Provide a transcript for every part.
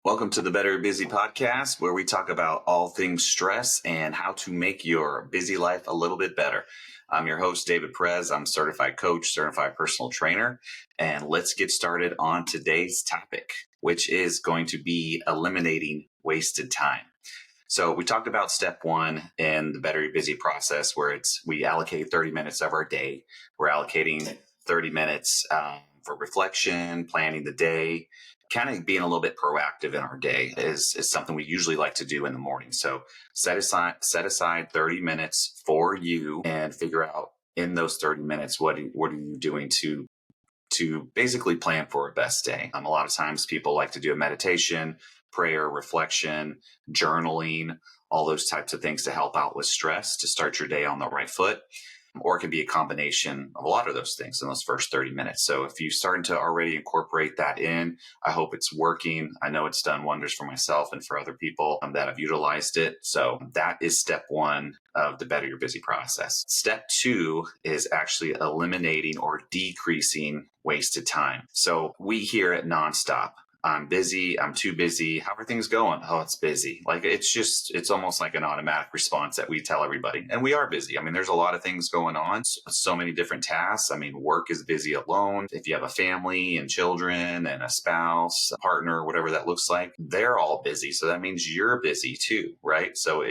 Welcome to the Better Busy podcast, where we talk about all things stress and how to make your busy life a little bit better. I'm your host, David Perez. I'm a certified coach, certified personal trainer, and let's get started on today's topic, which is going to be eliminating wasted time. So we talked about step one in the Better Busy process, where we allocate 30 minutes of our day. We're allocating 30 minutes for reflection, planning the day, kind of being a little bit proactive in our day is something we usually like to do in the morning. So set aside 30 minutes for you and figure out in those 30 minutes, what are you doing to basically plan for a best day. A lot of times people like to do a meditation, prayer, reflection, journaling, all those types of things to help out with stress, to start your day on the right foot. Or it can be a combination of a lot of those things in those first 30 minutes. So if you're starting to already incorporate that in, I hope it's working. I know it's done wonders for myself and for other people that have utilized it. So that is step one of the Better Your Busy process. Step two is actually eliminating or decreasing wasted time. So we here at Nonstop, I'm busy. I'm too busy. How are things going? Oh, it's busy. It's almost like an automatic response that we tell everybody. And we are busy. I mean, there's a lot of things going on. So many different tasks. I mean, work is busy alone. If you have a family and children and a spouse, a partner, whatever that looks like, they're all busy. So that means you're busy too, right? So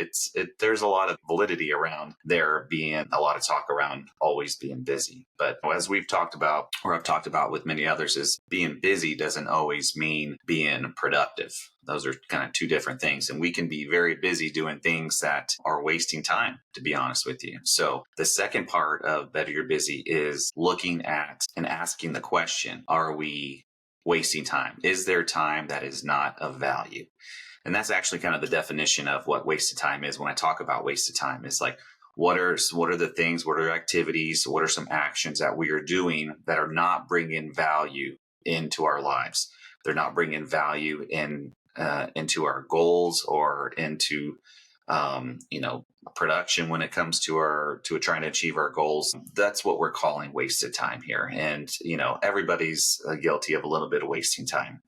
there's a lot of validity around there being a lot of talk around always being busy. But as we've talked about, or I've talked about with many others, is being busy doesn't always mean being productive. Those are kind of two different things. And we can be very busy doing things that are wasting time, to be honest with you. So the second part of Better Your Busy is looking at and asking the question, are we wasting time? Is there time that is not of value? And that's actually kind of the definition of what wasted time is. When I talk about wasted time, it's like, what are the things, what are activities, what are some actions that we are doing that are not bringing value into our lives? They're not bringing value into our goals or into production when it comes to trying to achieve our goals. That's what we're calling wasted time here. And everybody's guilty of a little bit of wasting time.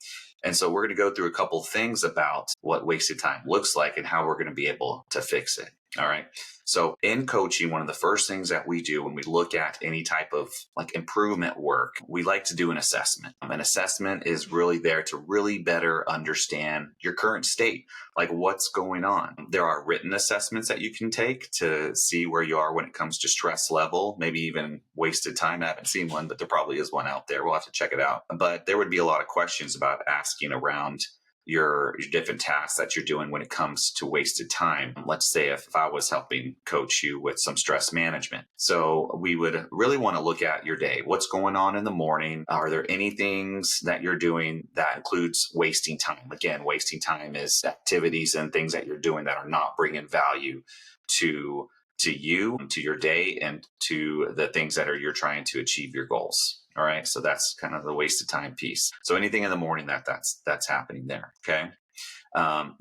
And so we're going to go through a couple things about what wasted time looks like and how we're going to be able to fix it. All right. So in coaching, one of the first things that we do when we look at any type of improvement work, we like to do an assessment. An assessment is really there to really better understand your current state, like what's going on. There are written assessments that you can take to see where you are when it comes to stress level, maybe even wasted time. I haven't seen one, but there probably is one out there. We'll have to check it out. But there would be a lot of questions about asking around your different tasks that you're doing when it comes to wasted time. Let's say if I was helping coach you with some stress management. So we would really want to look at your day. What's going on in the morning? Are there any things that you're doing that includes wasting time? Again, wasting time is activities and things that you're doing that are not bringing value to you, to your day, and to the things that you're trying to achieve your goals. All right. So that's kind of the wasted time piece. So anything in the morning that's happening there. Okay.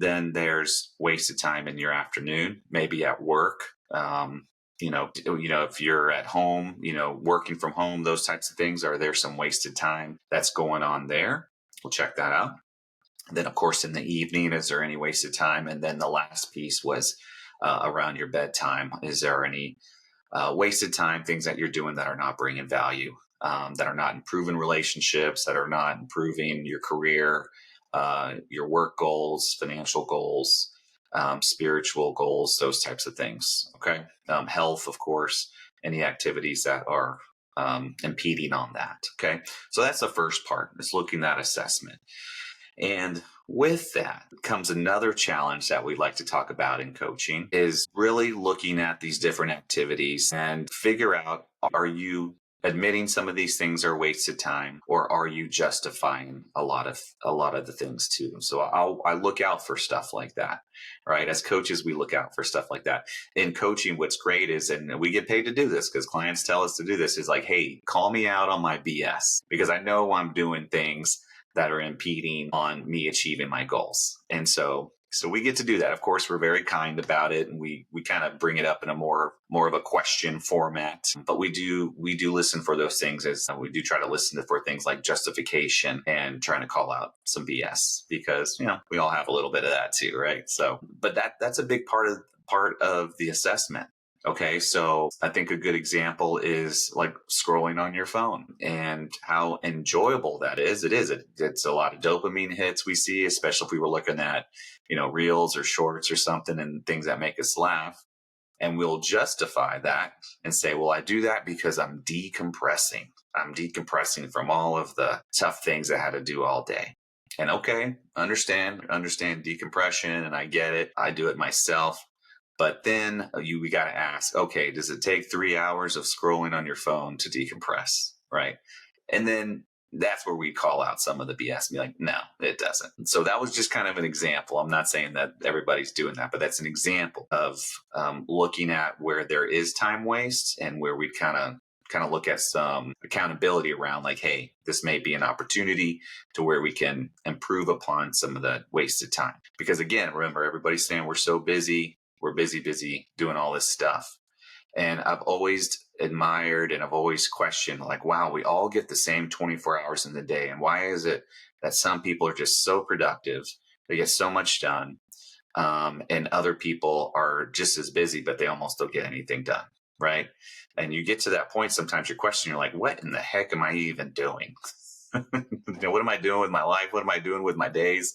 Then there's wasted time in your afternoon, maybe at work. If you're at home, working from home, those types of things, are there some wasted time that's going on there? We'll check that out. And then of course, in the evening, is there any wasted time? And then the last piece was around your bedtime. Is there any wasted time, things that you're doing that are not bringing value? That are not improving relationships, that are not improving your career, your work goals, financial goals, spiritual goals, those types of things. Okay. Health, of course, any activities that are impeding on that. Okay. So that's the first part, is looking at assessment. And with that comes another challenge that we like to talk about in coaching, is really looking at these different activities and figure out, are you admitting some of these things are wasted time, or are you justifying a lot of the things too? So I look out for stuff like that, right? As coaches, we look out for stuff like that. In coaching, what's great is, and we get paid to do this because clients tell us to do this, is like, hey, call me out on my BS, because I know I'm doing things that are impeding on me achieving my goals. And so So we get to do that. Of course, we're very kind about it, and we kind of bring it up in a more of a question format. But we do listen for those things, as we do try to listen for things like justification and trying to call out some BS, because we all have a little bit of that too, right? So, but that's a big part of the assessment. Okay, so I think a good example is like scrolling on your phone and how enjoyable that is. It's a lot of dopamine hits we see, especially if we were looking at, reels or shorts or something and things that make us laugh. And we'll justify that and say, well, I do that because I'm decompressing. I'm decompressing from all of the tough things I had to do all day. And okay, understand decompression, and I get it. I do it myself. But then we got to ask, okay, does it take 3 hours of scrolling on your phone to decompress, right? And then that's where we call out some of the BS and be like, no, it doesn't. So that was just kind of an example. I'm not saying that everybody's doing that, but that's an example of looking at where there is time waste and where we kind of look at some accountability around, like, hey, this may be an opportunity to where we can improve upon some of the wasted time. Because again, remember, everybody's saying we're so busy. We're busy doing all this stuff. And I've always admired and I've always questioned, like, wow, we all get the same 24 hours in the day. And why is it that some people are just so productive? They get so much done. And other people are just as busy, but they almost don't get anything done. Right. And you get to that point, sometimes you're questioning, you're like, what in the heck am I even doing? What am I doing with my life? What am I doing with my days?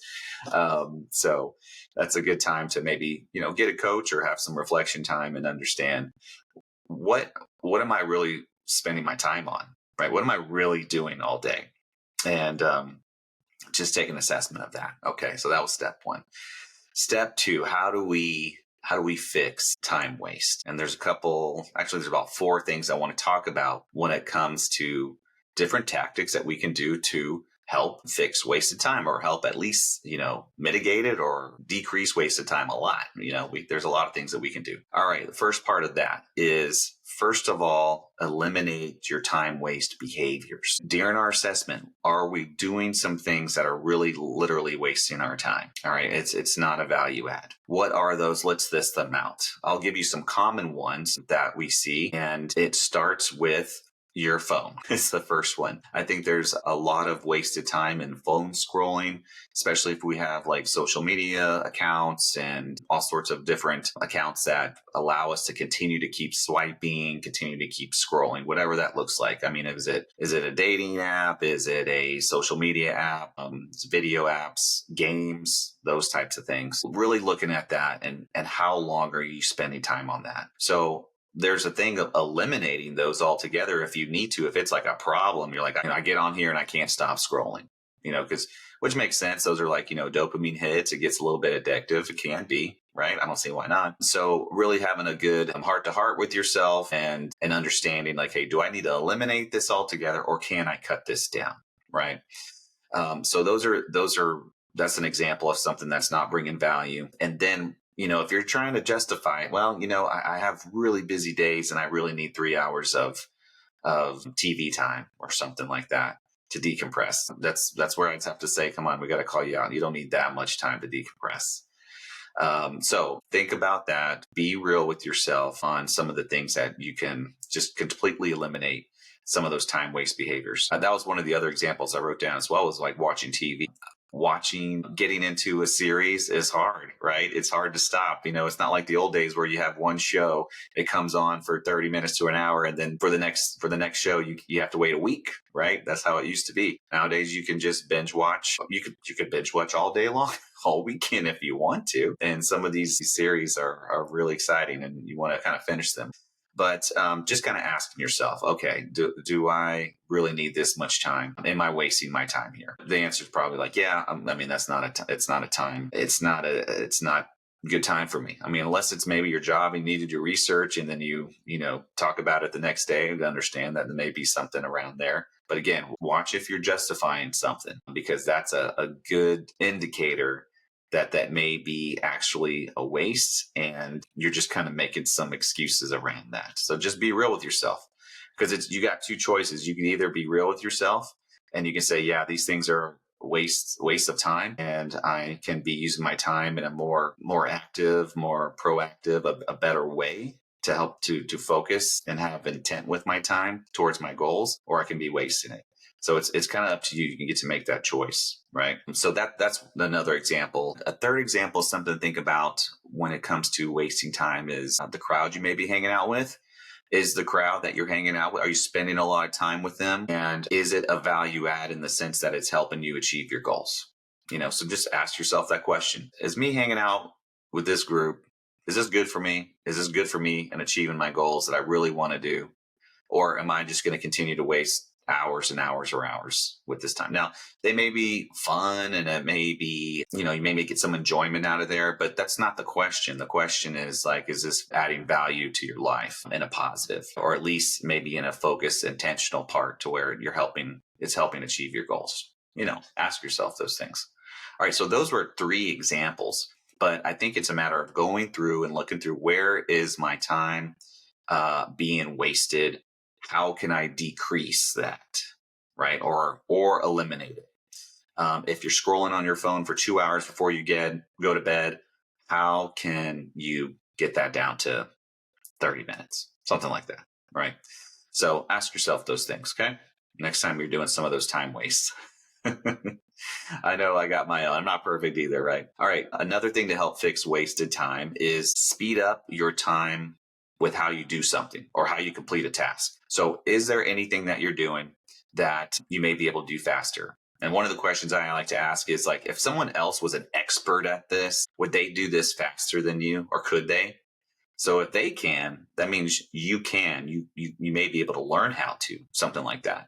So that's a good time to maybe, get a coach or have some reflection time and understand what am I really spending my time on, right? What am I really doing all day? And just take an assessment of that. Okay, so that was step one. Step two, how do we fix time waste? And there's about 4 things I want to talk about when it comes to different tactics that we can do to help fix wasted time, or help at least, mitigate it or decrease wasted time a lot. There's a lot of things that we can do. All right. The first part of that is, first of all, eliminate your time waste behaviors. During our assessment, are we doing some things that are really literally wasting our time? All right. It's not a value add. What are those? Let's list them out. I'll give you some common ones that we see, and it starts with your phone. It's the first one. I think there's a lot of wasted time in phone scrolling, especially if we have like social media accounts and all sorts of different accounts that allow us to continue to keep swiping, continue to keep scrolling, whatever that looks like. I mean, is it a dating app? Is it a social media app? Video apps, games, those types of things. Really looking at that and how long are you spending time on that? So there's a thing of eliminating those altogether if you need to. If it's like a problem, you're like, I get on here and I can't stop scrolling, which makes sense. Those are like, dopamine hits. It gets a little bit addictive. It can be, right? I don't see why not. So really having a good heart to heart with yourself and understanding, like, hey, do I need to eliminate this altogether, or can I cut this down? Right. So that's an example of something that's not bringing value. And then, if you're trying to justify, well, I have really busy days and I really need 3 hours of TV time or something like that to decompress. That's where I'd have to say, come on, we got to call you out. You don't need that much time to decompress. So think about that. Be real with yourself on some of the things that you can just completely eliminate some of those time waste behaviors. That was one of the other examples I wrote down as well, was like watching TV. Getting into a series is hard, right? It's hard to stop. It's not like the old days where you have one show, it comes on for 30 minutes to an hour. And then for the next show, you have to wait a week, right? That's how it used to be. Nowadays, you can just binge watch. You could binge watch all day long, all weekend if you want to. And some of these series are really exciting and you want to kind of finish them. But just kind of asking yourself, okay, do I really need this much time? Am I wasting my time here? The answer is probably like, yeah. That's not it's not a time. It's not good time for me. Unless it's maybe your job and you need to do research and then you talk about it the next day to understand that there may be something around there. But again, watch if you're justifying something, because that's a good indicator that may be actually a waste and you're just kind of making some excuses around that. So just be real with yourself, because you got 2 choices. You can either be real with yourself and you can say, yeah, these things are waste of time, and I can be using my time in a more active, more proactive, a better way to help to focus and have intent with my time towards my goals, or I can be wasting it. So it's kind of up to you. You can get to make that choice, right? So that's another example. A third example is something to think about when it comes to wasting time is the crowd you may be hanging out with. Is the crowd that you're hanging out with, are you spending a lot of time with them? And is it a value add in the sense that it's helping you achieve your goals? So just ask yourself that question. Is me hanging out with this group, is this good for me? Is this good for me in achieving my goals that I really want to do? Or am I just going to continue to waste hours and hours or hours with this time? Now, they may be fun and it may be, you may get some enjoyment out of there, but that's not the question. The question is like, is this adding value to your life in a positive, or at least maybe in a focused, intentional part to where it's helping achieve your goals? Ask yourself those things. All right. So those were 3 examples, but I think it's a matter of going through and looking through, where is my time being wasted? How can I decrease that, right? Or eliminate it? If you're scrolling on your phone for 2 hours before you go to bed, how can you get that down to 30 minutes? Something like that, right? So ask yourself those things, okay? Next time you're doing some of those time wastes. I know I got my own. I'm not perfect either, right? All right. Another thing to help fix wasted time is speed up your time with how you do something or how you complete a task. So is there anything that you're doing that you may be able to do faster? And one of the questions I like to ask is like, if someone else was an expert at this, would they do this faster than you, or could they? So if they can, that means you can. You may be able to learn how to, something like that.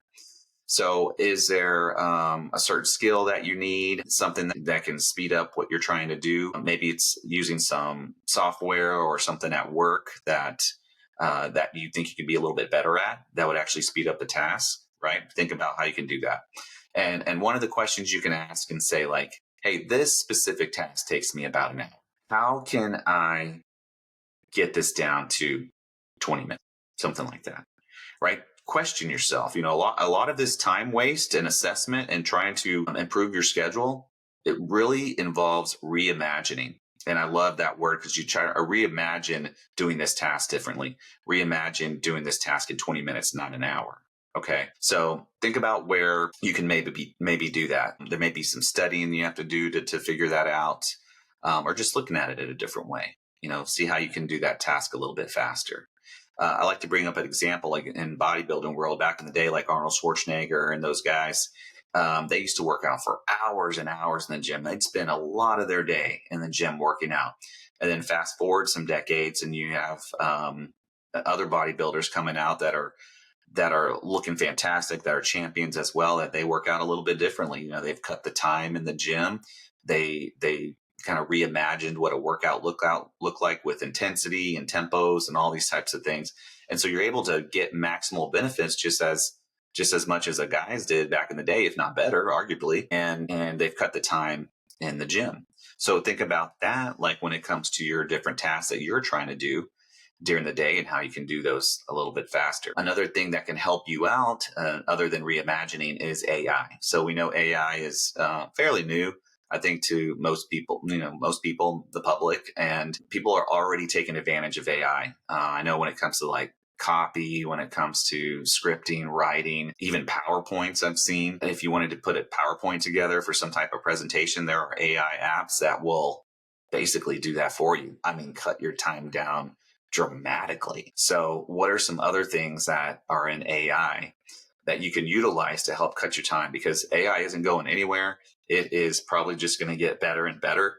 So is there a certain skill that you need, something that can speed up what you're trying to do? Maybe it's using some software or something at work that you think you could be a little bit better at, that would actually speed up the task, right? Think about how you can do that. And one of the questions you can ask and say like, hey, this specific task takes me about an hour. How can I get this down to 20 minutes? Something like that, right? Question yourself. A lot of this time waste and assessment and trying to improve your schedule, it really involves reimagining. And I love that word, because you try to reimagine doing this task differently. Reimagine doing this task in 20 minutes, not an hour. Okay. So think about where you can maybe do that. There may be some studying you have to do to figure that out, or just looking at it in a different way. See how you can do that task a little bit faster. I like to bring up an example, like in bodybuilding world back in the day, like Arnold Schwarzenegger and those guys. They used to work out for hours and hours in the gym. They'd spend a lot of their day in the gym working out. And then fast forward some decades, and you have other bodybuilders coming out that are looking fantastic, that are champions as well, that they work out a little bit differently. They've cut the time in the gym. They kind of reimagined what a workout look like, with intensity and tempos and all these types of things. And so you're able to get maximal benefits just as much as the guys did back in the day, if not better, arguably. And they've cut the time in the gym. So think about that, like when it comes to your different tasks that you're trying to do during the day and how you can do those a little bit faster. Another thing that can help you out, other than reimagining, is AI. So we know AI is fairly new, I think, to most people, the public, and people are already taking advantage of AI. I know when it comes to like copy, when it comes to scripting, writing, even PowerPoints I've seen. If you wanted to put a PowerPoint together for some type of presentation, there are AI apps that will basically do that for you. I mean, cut your time down dramatically. So what are some other things that are in AI that you can utilize to help cut your time? Because AI isn't going anywhere. It is probably just going to get better and better.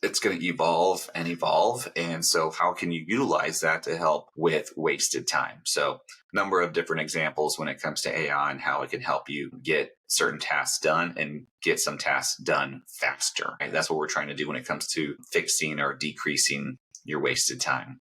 It's going to evolve and evolve. And so how can you utilize that to help with wasted time? So a number of different examples when it comes to AI and how it can help you get certain tasks done and get some tasks done faster. Right? That's what we're trying to do when it comes to fixing or decreasing your wasted time.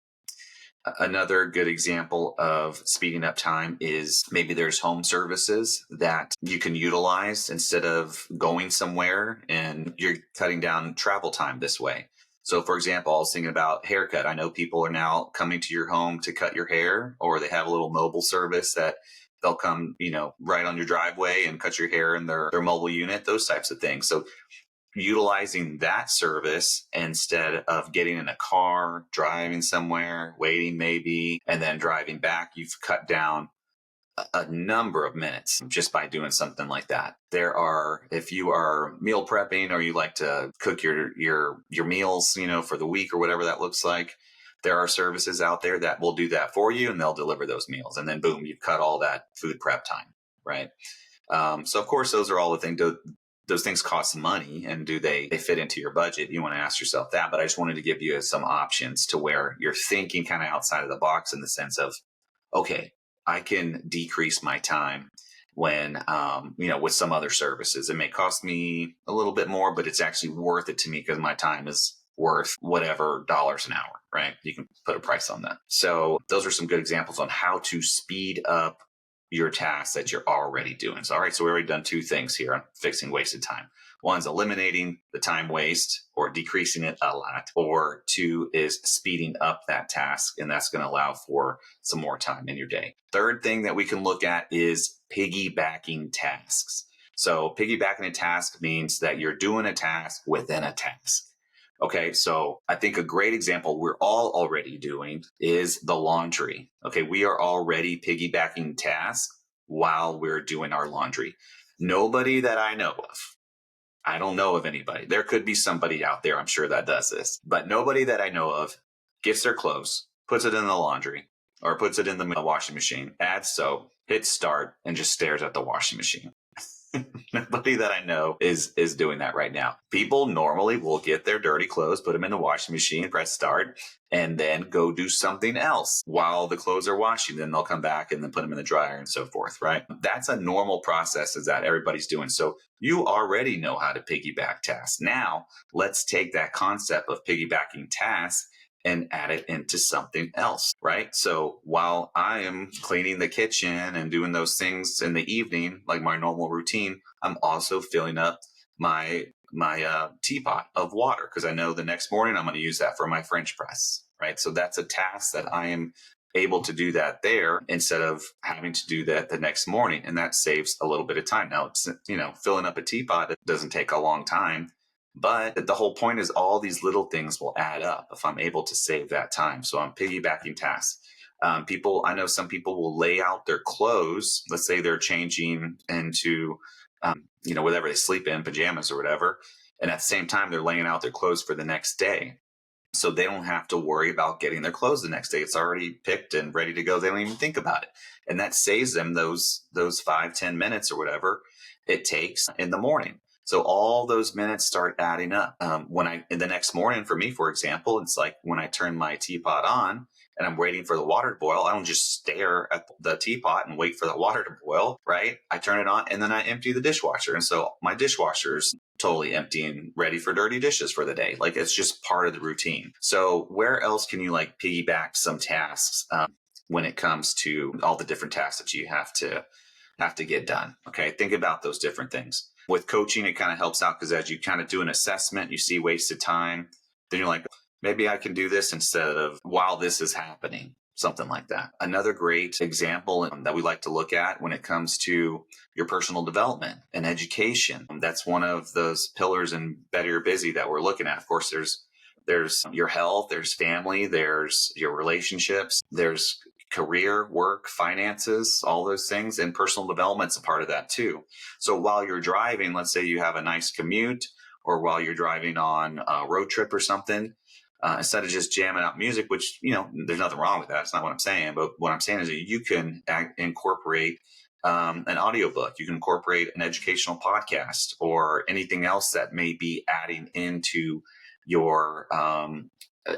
Another good example of speeding up time is maybe there's home services that you can utilize instead of going somewhere, and you're cutting down travel time this way. So for example, I was thinking about haircut. I know people are now coming to your home to cut your hair, or they have a little mobile service that they'll come, right on your driveway and cut your hair in their mobile unit, those types of things. So utilizing that service instead of getting in a car, driving somewhere, waiting maybe, and then driving back, you've cut down a number of minutes just by doing something like that. If you are meal prepping or you like to cook your meals, for the week or whatever that looks like, there are services out there that will do that for you and they'll deliver those meals. And then boom, you've cut all that food prep time, right? So of course, those are all the things. Those things cost money, and do they fit into your budget? You want to ask yourself that. But I just wanted to give you some options to where you're thinking kind of outside of the box in the sense of, okay, I can decrease my time when, with some other services. It may cost me a little bit more, but it's actually worth it to me because my time is worth whatever dollars an hour, right? You can put a price on that. So those are some good examples on how to speed up your tasks that you're already doing. So, all right, so we've already done two things here on fixing wasted time. One is eliminating the time waste or decreasing it a lot, or two is speeding up that task, and that's going to allow for some more time in your day. Third thing that we can look at is piggybacking tasks. So piggybacking a task means that you're doing a task within a task. Okay, so I think a great example we're all already doing is the laundry. Okay, we are already piggybacking tasks while we're doing our laundry. Nobody that I know of, I don't know of anybody. There could be somebody out there, I'm sure, that does this, but nobody that I know of gets their clothes, puts it in the laundry or puts it in the washing machine, adds soap, hits start, and just stares at the washing machine. Nobody that I know is doing that right now. People normally will get their dirty clothes, put them in the washing machine, press start, and then go do something else while the clothes are washing. Then they'll come back and then put them in the dryer and so forth, right? That's a normal process is that everybody's doing. So you already know how to piggyback tasks. Now let's take that concept of piggybacking tasks and add it into something else, right? So while I am cleaning the kitchen and doing those things in the evening, like my normal routine, I'm also filling up my teapot of water because I know the next morning I'm going to use that for my French press, right? So that's a task that I am able to do that there instead of having to do that the next morning. And that saves a little bit of time. Now, filling up a teapot, it doesn't take a long time. But the whole point is all these little things will add up if I'm able to save that time. So I'm piggybacking tasks. I know some people will lay out their clothes. Let's say they're changing into, whatever they sleep in, pajamas or whatever. And at the same time, they're laying out their clothes for the next day. So they don't have to worry about getting their clothes the next day. It's already picked and ready to go. They don't even think about it. And that saves them those 5-10 minutes or whatever it takes in the morning. So all those minutes start adding up. In the next morning for me, for example, it's like when I turn my teapot on and I'm waiting for the water to boil, I don't just stare at the teapot and wait for the water to boil, right? I turn it on and then I empty the dishwasher. And so my dishwasher's totally empty and ready for dirty dishes for the day. Like it's just part of the routine. So where else can you piggyback some tasks when it comes to all the different tasks that you have to get done? Okay, think about those different things. With coaching, it kind of helps out because as you kind of do an assessment, you see wasted time, then you're like, maybe I can do this instead of while this is happening, something like that. Another great example that we like to look at when it comes to your personal development and education, that's one of those pillars in Better Busy that we're looking at. Of course, there's your health, there's family, there's your relationships, there's career, work, finances, all those things, and personal development's a part of that too. So while you're driving, let's say you have a nice commute, or while you're driving on a road trip or something, instead of just jamming out music, which, there's nothing wrong with that. It's not what I'm saying. But what I'm saying is that you can incorporate an audiobook. You can incorporate an educational podcast or anything else that may be adding into your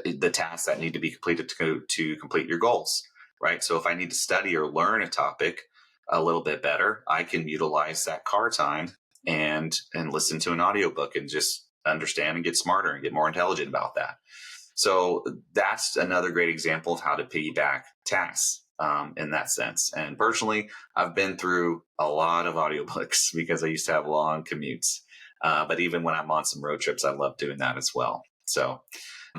the tasks that need to be completed to complete your goals, right? So if I need to study or learn a topic a little bit better, I can utilize that car time and listen to an audiobook and just understand and get smarter and get more intelligent about that. So that's another great example of how to piggyback tasks in that sense. And personally, I've been through a lot of audiobooks because I used to have long commutes. But even when I'm on some road trips, I love doing that as well. So,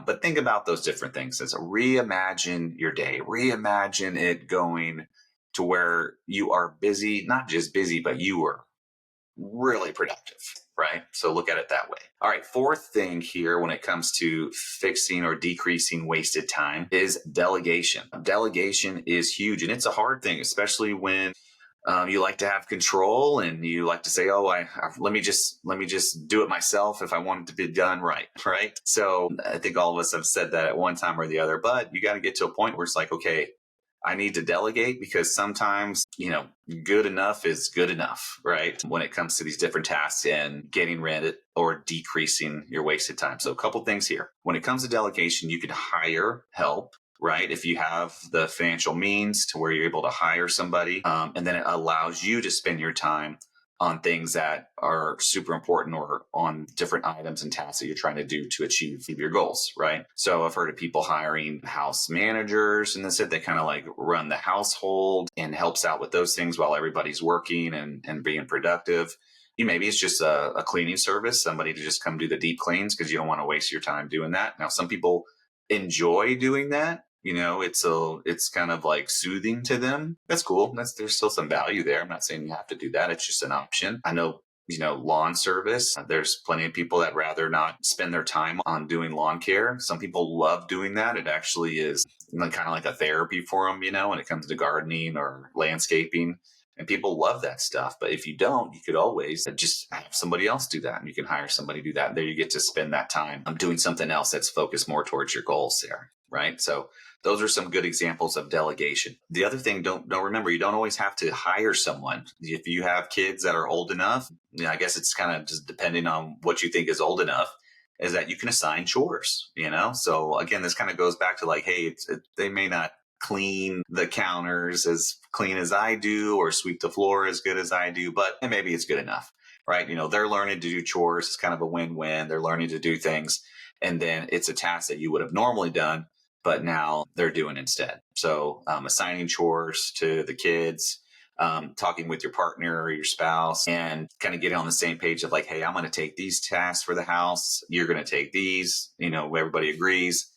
but think about those different things. Reimagine your day. Reimagine it going to where you are busy, not just busy, but you are really productive, right? So look at it that way. All right, fourth thing here when it comes to fixing or decreasing wasted time is delegation. Delegation is huge, and it's a hard thing, especially when you like to have control and you like to say, "Oh, let me just do it myself if I want it to be done right." Right. So I think all of us have said that at one time or the other, but you got to get to a point where it's like, okay, I need to delegate, because sometimes, good enough is good enough, right? When it comes to these different tasks and getting rid of or decreasing your wasted time. So a couple things here. When it comes to delegation, you can hire help, right? If you have the financial means to where you're able to hire somebody, and then it allows you to spend your time on things that are super important or on different items and tasks that you're trying to do to achieve your goals, right? So I've heard of people hiring house managers, and they kind of like run the household and helps out with those things while everybody's working and being productive. Maybe it's just a cleaning service, somebody to just come do the deep cleans because you don't want to waste your time doing that. Now, some people enjoy doing that. It's kind of like soothing to them. That's cool. There's still some value there. I'm not saying you have to do that. It's just an option. I know, lawn service. There's plenty of people that rather not spend their time on doing lawn care. Some people love doing that. It actually is kind of like a therapy for them, when it comes to gardening or landscaping. And people love that stuff. But if you don't, you could always just have somebody else do that. And you can hire somebody to do that. And there you get to spend that time doing something else that's focused more towards your goals there, right? So those are some good examples of delegation. The other thing, don't remember, you don't always have to hire someone. If you have kids that are old enough, I guess it's kind of just depending on what you think is old enough, is that you can assign chores, So again, this kind of goes back to like, hey, they may not clean the counters as clean as I do or sweep the floor as good as I do, but maybe it's good enough, right? They're learning to do chores. It's kind of a win-win. They're learning to do things. And then it's a task that you would have normally done, but now they're doing instead. So assigning chores to the kids, talking with your partner or your spouse, and kind of getting on the same page of like, hey, I'm going to take these tasks for the house. You're going to take these, everybody agrees.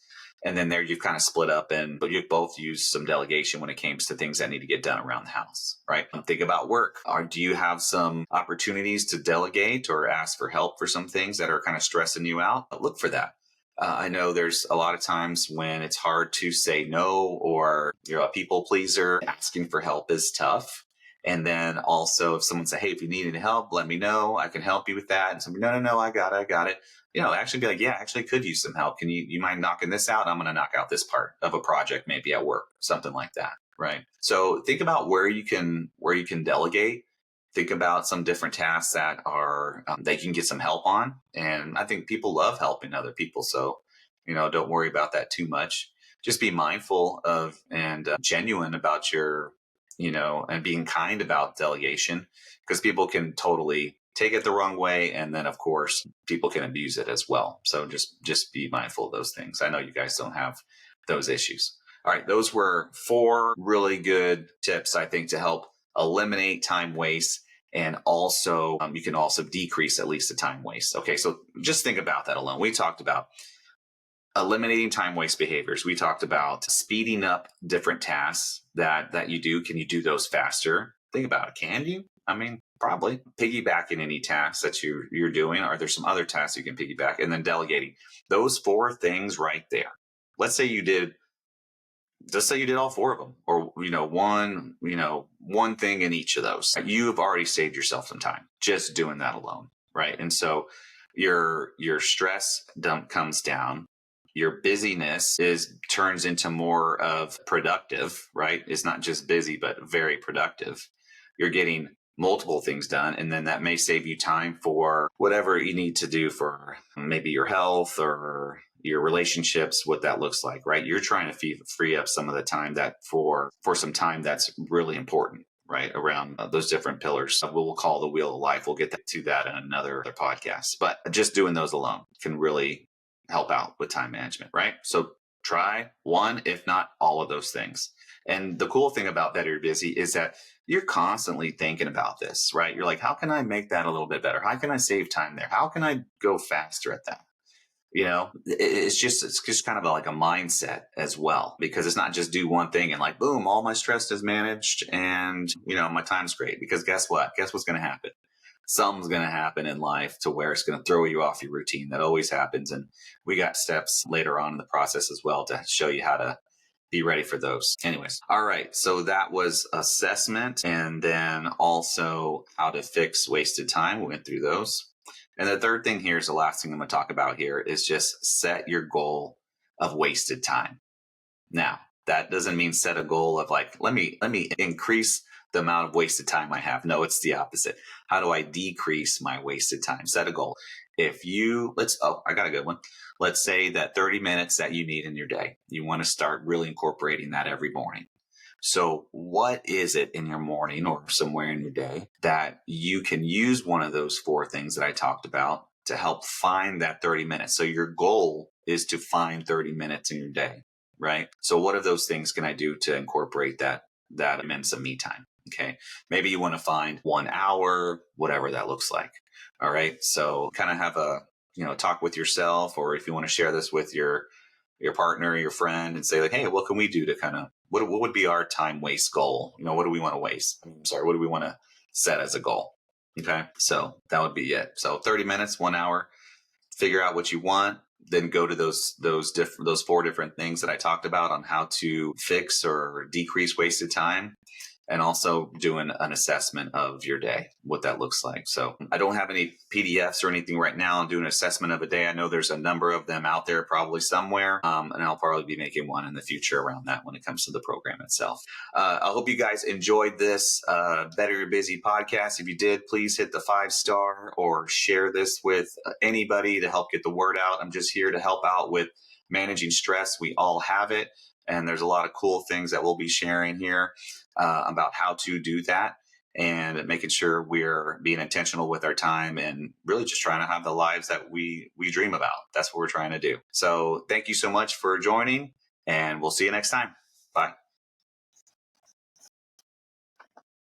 And then there you've kind of split up, but you both use some delegation when it comes to things that need to get done around the house, right? Think about work. Do you have some opportunities to delegate or ask for help for some things that are kind of stressing you out? Look for that. I know there's a lot of times when it's hard to say no, or you're a people pleaser. Asking for help is tough. And then also if someone say, hey, if you need any help, let me know. I can help you with that. And somebody, no, I got it. Actually be like, yeah, I actually could use some help. You mind knocking this out? I'm going to knock out this part of a project, maybe at work, something like that. Right. So think about where you can delegate. Think about some different tasks that are that you can get some help on. And I think people love helping other people. So, don't worry about that too much. Just be mindful of and genuine about and being kind about delegation, because people can totally take it the wrong way. And then, of course, people can abuse it as well. So just be mindful of those things. I know you guys don't have those issues. All right. Those were 4 really good tips, I think, to help eliminate time waste. And also, you can also decrease at least the time waste. Okay. So just think about that alone. We talked about eliminating time waste behaviors. We talked about speeding up different tasks that you do. Can you do those faster? Think about it. Can you? I mean, probably. Piggybacking any tasks that you're doing. Are there some other tasks you can piggyback? And then delegating. Those 4 things right there. Let's say you did all 4 of them, or one thing in each of those. You have already saved yourself some time just doing that alone, right? And so your stress dump comes down. Your busyness turns into more of productive, right? It's not just busy, but very productive. You're getting multiple things done, and then that may save you time for whatever you need to do for maybe your health or your relationships, what that looks like, right? You're trying to free up some of the time that for some time that's really important, right? Around those different pillars. We'll call the wheel of life. We'll get to that in another podcast, but just doing those alone can really help out with time management, right? So try one, if not all of those things. And the cool thing about Better Busy is that you're constantly thinking about this, right? You're like, how can I make that a little bit better? How can I save time there? How can I go faster at that? It's just kind of like a mindset as well, because it's not just do one thing and like, boom, all my stress is managed and, my time's great. Because guess what's going to happen? Something's going to happen in life to where it's going to throw you off your routine. That always happens. And we got steps later on in the process as well to show you how to be ready for those. Anyways. All right. So that was assessment, and then also how to fix wasted time. We went through those. And the third thing here is the last thing I'm going to talk about here is just set your goal of wasted time. Now, that doesn't mean set a goal of like, let me increase the amount of wasted time I have. No, it's the opposite. How do I decrease my wasted time? Set a goal. I got a good one. Let's say that 30 minutes that you need in your day, you want to start really incorporating that every morning. So what is it in your morning or somewhere in your day that you can use one of those 4 things that I talked about to help find that 30 minutes? So your goal is to find 30 minutes in your day, right? So what of those things can I do to incorporate that minutes of me time? Okay. Maybe you want to find 1 hour, whatever that looks like. All right. So kind of have a, talk with yourself, or if you want to share this with your partner or your friend and say like, hey, what can we do to kind of, what would be our time waste goal? What do we want to waste? What do we want to set as a goal? Okay. So that would be it. So 30 minutes, 1 hour, figure out what you want, then go to those 4 different things that I talked about on how to fix or decrease wasted time. And also doing an assessment of your day, what that looks like. So I don't have any PDFs or anything right now. I'm doing an assessment of a day. I know there's a number of them out there probably somewhere. And I'll probably be making one in the future around that when it comes to the program itself. I hope you guys enjoyed this Better Your Busy podcast. If you did, please hit the 5-star or share this with anybody to help get the word out. I'm just here to help out with managing stress. We all have it. And there's a lot of cool things that we'll be sharing here about how to do that, and making sure we're being intentional with our time and really just trying to have the lives that we dream about. That's what we're trying to do. So thank you so much for joining, and we'll see you next time. Bye.